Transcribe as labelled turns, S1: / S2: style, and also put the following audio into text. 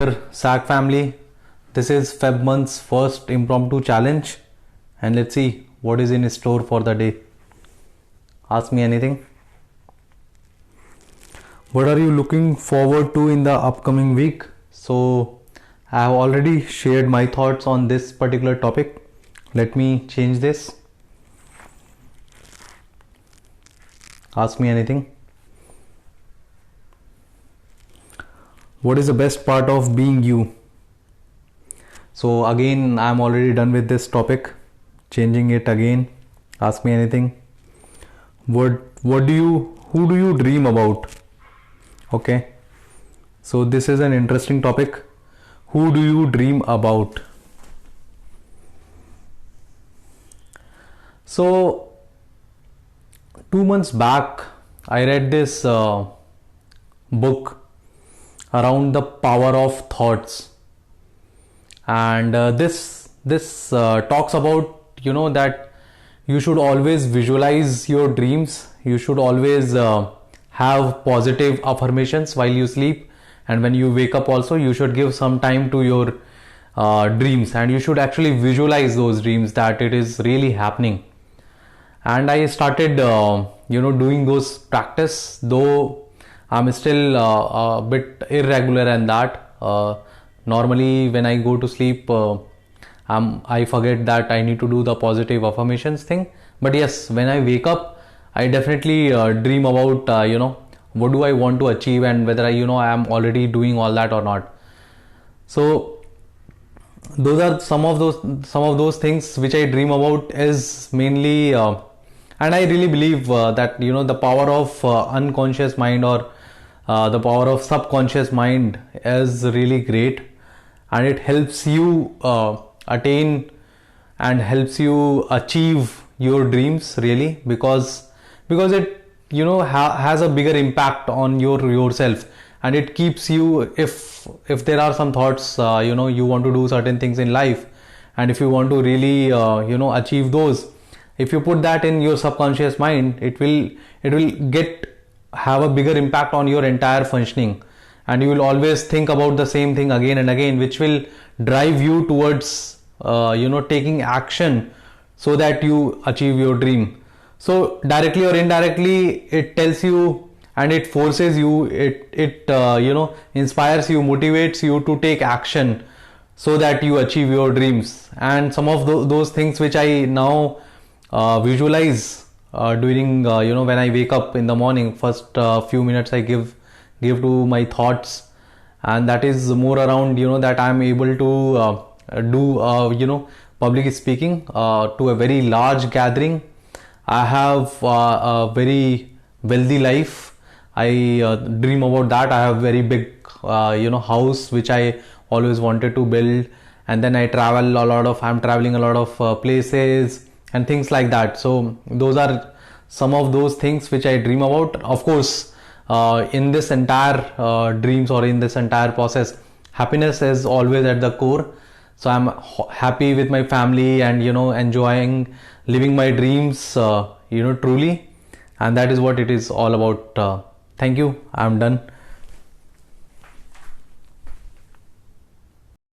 S1: SAG family, this is Feb month's first impromptu challenge, and let's see what is in store for the day. Ask me anything. What are you looking forward to in the upcoming week? So, I have already shared my thoughts on this particular topic. Let me change this. Ask me anything. What is the best part of being you? So again, I'm already done with this topic. Changing it again. Ask me anything. Who do you dream about? Okay. So this is an interesting topic. Who do you dream about? So 2 months back, I read this book around the power of thoughts, and this talks about that you should always visualize your dreams. You should always have positive affirmations while you sleep, and when you wake up also you should give some time to your dreams, and you should actually visualize those dreams that it is really happening. And I started doing those practice, though I'm still a bit irregular in that. Normally when I go to sleep, I forget that I need to do the positive affirmations thing. But yes, when I wake up, I definitely dream about what do I want to achieve, and whether I am already doing all that or not. So those are some of those things which I dream about is mainly, and I really believe that the power of unconscious mind, or the power of subconscious mind is really great, and it helps you attain and helps you achieve your dreams really, because it has a bigger impact on yourself, and it keeps you, if there are some thoughts you want to do certain things in life, and if you want to really achieve those, if you put that in your subconscious mind, it will have a bigger impact on your entire functioning, and you will always think about the same thing again and again, which will drive you towards taking action so that you achieve your dream. So directly or indirectly, it tells you and it forces you, it inspires you, motivates you to take action so that you achieve your dreams. And some of those things which I now visualize during when I wake up in the morning, first few minutes I give to my thoughts, and that is more around that I am able to do public speaking to a very large gathering. I have a very wealthy life. I dream about that. I have very big house which I always wanted to build, and then I'm traveling a lot of places and things like that. So those are some of those things which I dream about. Of course, in this entire dreams, or in this entire process, happiness is always at the core. So I'm happy with my family, and enjoying living my dreams truly, and that is what it is all about. Thank you. I'm done.